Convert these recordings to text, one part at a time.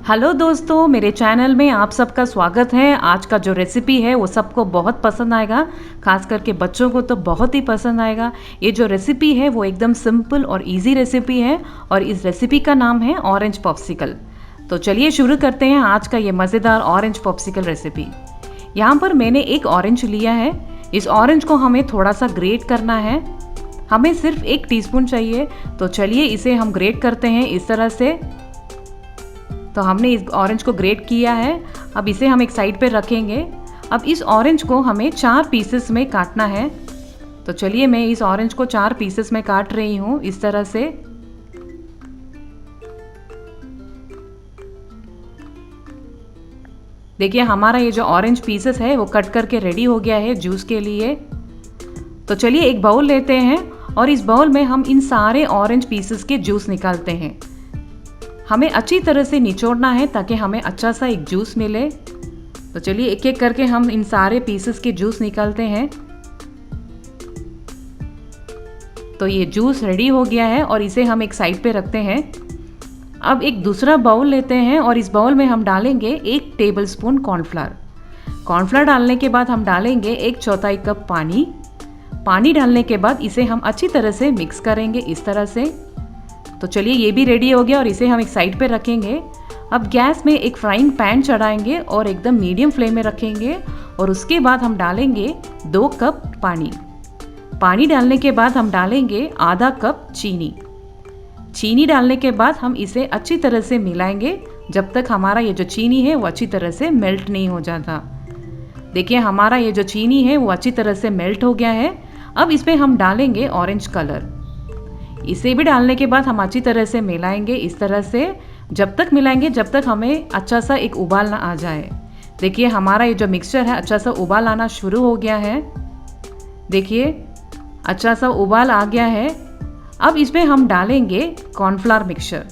Hello दोस्तों, मेरे channel में आप सबका स्वागत है। आज का जो रेसिपी है वो सबको बहुत पसंद आएगा, खास करके बच्चों को तो बहुत ही पसंद आएगा। ये जो रेसिपी है वो एकदम सिंपल और इजी रेसिपी है और इस रेसिपी का नाम है ऑरेंज पॉप्सिकल। तो चलिए शुरू करते हैं आज का ये मज़ेदार ऑरेंज पॉप्सिकल रेसिपी। यहाँ पर मैंने एक ऑरेंज लिया है। इस ऑरेंज को हमें थोड़ा सा ग्रेट करना है। हमें सिर्फ 1 टीस्पून चाहिए। तो चलिए इसे हम ग्रेट करते हैं इस तरह से। तो हमने इस ऑरेंज को ग्रेट किया है। अब इसे हम एक साइड पे रखेंगे। अब इस ऑरेंज को हमें 4 पीसेस में काटना है। तो चलिए मैं इस ऑरेंज को 4 पीसेस में काट रही हूँ इस तरह से। देखिए हमारा ये जो ऑरेंज पीसेस है वो कट करके रेडी हो गया है जूस के लिए। तो चलिए एक बाउल लेते हैं और इस बाउल में हम इन सारे ऑरेंज पीसेस के जूस निकालते हैं। हमें अच्छी तरह से निचोड़ना है ताकि हमें अच्छा सा एक जूस मिले। तो चलिए एक एक करके हम इन सारे पीसेस के जूस निकालते हैं। तो ये जूस रेडी हो गया है और इसे हम एक साइड पे रखते हैं। अब एक दूसरा बाउल लेते हैं और इस बाउल में हम डालेंगे 1 टेबलस्पून कॉर्नफ्लावर। कॉर्नफ्लावर डालने के बाद हम डालेंगे 1/4 कप पानी। पानी डालने के बाद इसे हम अच्छी तरह से मिक्स करेंगे इस तरह से। तो चलिए ये भी रेडी हो गया और इसे हम एक साइड पे रखेंगे। अब गैस में एक फ्राइंग पैन चढ़ाएंगे और एकदम मीडियम फ्लेम में रखेंगे और उसके बाद हम डालेंगे 2 कप पानी। पानी डालने के बाद हम डालेंगे आधा कप चीनी। चीनी डालने के बाद हम इसे अच्छी तरह से मिलाएंगे जब तक हमारा ये जो चीनी है वो अच्छी तरह से मेल्ट नहीं हो जाता। देखिए हमारा ये जो चीनी है वो अच्छी तरह से मेल्ट हो गया है। अब इसमें हम डालेंगे ऑरेंज कलर। इसे भी डालने के बाद हम अच्छी तरह से मिलाएंगे इस तरह से, जब तक मिलाएंगे जब तक हमें अच्छा सा एक उबाल ना आ जाए। देखिए हमारा ये जो मिक्सचर है अच्छा सा उबाल आना शुरू हो गया है। देखिए अच्छा सा उबाल आ गया है। अब इसमें हम डालेंगे कॉर्नफ्लावर मिक्सचर।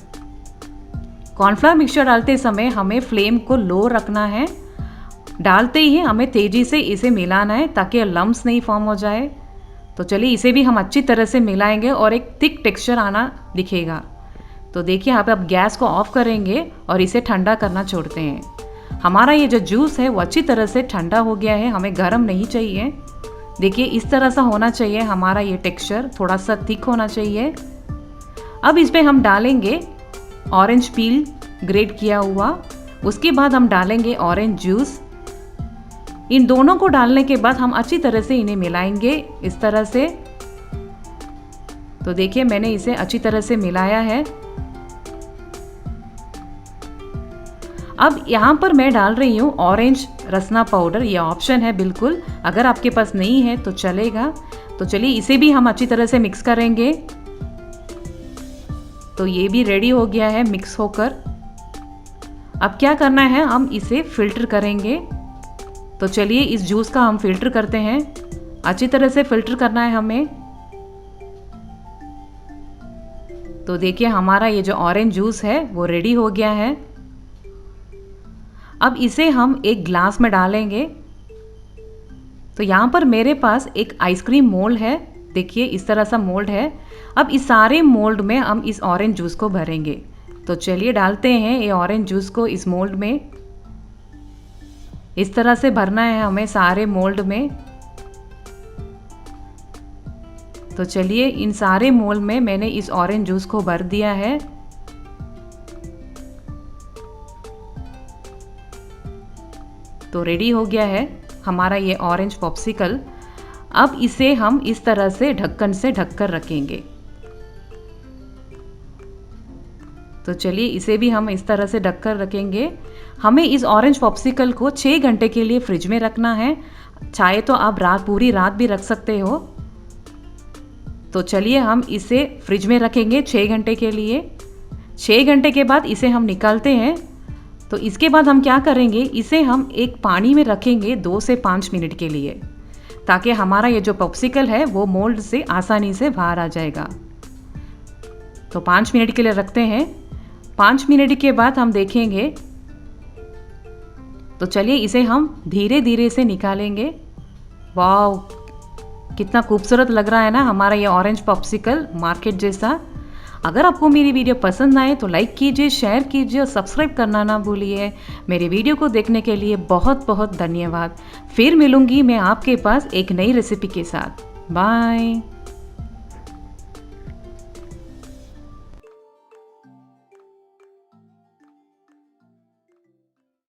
कॉर्नफ्लावर मिक्सचर डालते समय हमें फ्लेम को लो रखना है। डालते ही हमें तेज़ी से इसे मिलाना है ताकि लम्स नहीं फॉर्म हो जाए। तो चलिए इसे भी हम अच्छी तरह से मिलाएंगे और एक थिक टेक्सचर आना दिखेगा। तो देखिए यहाँ पे अब गैस को ऑफ करेंगे और इसे ठंडा करना छोड़ते हैं। हमारा ये जो जूस है वो अच्छी तरह से ठंडा हो गया है, हमें गर्म नहीं चाहिए। देखिए इस तरह सा होना चाहिए हमारा ये टेक्सचर, थोड़ा सा थिक होना चाहिए। अब इसमें हम डालेंगे ऑरेंज पील ग्रेट किया हुआ। उसके बाद हम डालेंगे ऑरेंज जूस। इन दोनों को डालने के बाद हम अच्छी तरह से इन्हें मिलाएंगे इस तरह से। तो देखिए मैंने इसे अच्छी तरह से मिलाया है। अब यहाँ पर मैं डाल रही हूँ ऑरेंज रसना पाउडर। ये ऑप्शन है बिल्कुल, अगर आपके पास नहीं है तो चलेगा। तो चलिए इसे भी हम अच्छी तरह से मिक्स करेंगे। तो ये भी रेडी हो गया है मिक्स होकर। अब क्या करना है, हम इसे फिल्टर करेंगे। तो चलिए इस जूस का हम फिल्टर करते हैं। अच्छी तरह से फिल्टर करना है हमें। तो देखिए हमारा ये जो ऑरेंज जूस है वो रेडी हो गया है। अब इसे हम एक ग्लास में डालेंगे। तो यहाँ पर मेरे पास एक आइसक्रीम मोल्ड है। देखिए इस तरह सा मोल्ड है। अब इस सारे मोल्ड में हम इस ऑरेंज जूस को भरेंगे। तो चलिए डालते हैं ये ऑरेंज जूस को इस मोल्ड में। इस तरह से भरना है हमें सारे मोल्ड में। तो चलिए इन सारे मोल्ड में मैंने इस ऑरेंज जूस को भर दिया है। तो रेडी हो गया है हमारा ये ऑरेंज पॉप्सिकल। अब इसे हम इस तरह से ढक्कन से ढककर रखेंगे। तो चलिए इसे भी हम इस तरह से ढककर रखेंगे। हमें इस ऑरेंज पॉप्सिकल को 6 घंटे के लिए फ्रिज में रखना है। चाहे तो आप पूरी रात भी रख सकते हो। तो चलिए हम इसे फ्रिज में रखेंगे 6 घंटे के लिए। 6 घंटे के बाद इसे हम निकालते हैं। तो इसके बाद हम क्या करेंगे, इसे हम एक पानी में रखेंगे 2 से 5 मिनट के लिए, ताकि हमारा ये जो पॉप्सिकल है वो मोल्ड से आसानी से बाहर आ जाएगा। तो 5 मिनट के लिए रखते हैं। 5 मिनट के बाद हम देखेंगे। तो चलिए इसे हम धीरे धीरे से निकालेंगे। वाह कितना खूबसूरत लग रहा है ना हमारा ये ऑरेंज पॉप्सिकल, मार्केट जैसा। अगर आपको मेरी वीडियो पसंद आए तो लाइक कीजिए, शेयर कीजिए और सब्सक्राइब करना ना भूलिए। मेरे वीडियो को देखने के लिए बहुत बहुत धन्यवाद। फिर मिलूंगी मैं आपके पास एक नई रेसिपी के साथ। बाय।